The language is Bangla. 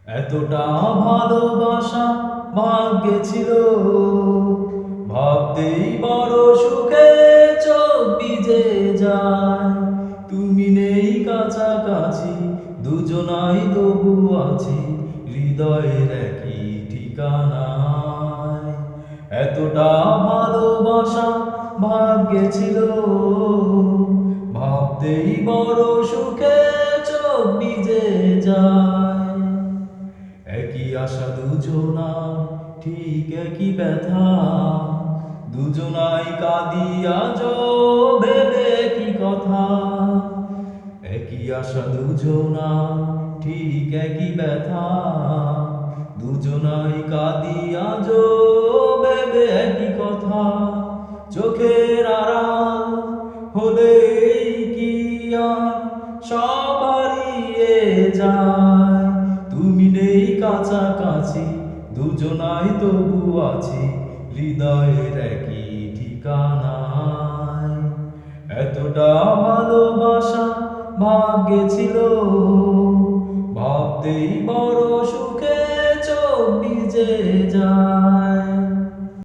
এতটা ভালোবাসা ভাগ্যে ছিল, ভাবতেই বড় সুখে চোখ ভিজে যায়। তুমি নেই কাছাকাছি, দুজনাই তবু আছি হৃদয়ের একই ঠিকানায়। এতটা ভালোবাসা ভাগ্যে ছিল, ভাবতেই বড় সুখে চোখ ভিজে যায়। একই আশা দুজনার, ঠিক একই ব্যথা, দুজনাই কাঁদি আজও ভেবে কি কথা। একই আশা দুজনার, ঠিক একই ব্যথা, দুজনাই কাঁদি আজও ভেবে একই কথা। চোখের আড়াল হলেই কি আর সব হারিয়ে যায়। তুমি নেই কাছাকাছি, দুজনাই তবু আছি হৃদয়ের একই ঠিকানায়। এতটা ভালোবাসা ভাগ্যে ছিল, ভাবতেই বড় সুখে চোখ ভিজে যায়।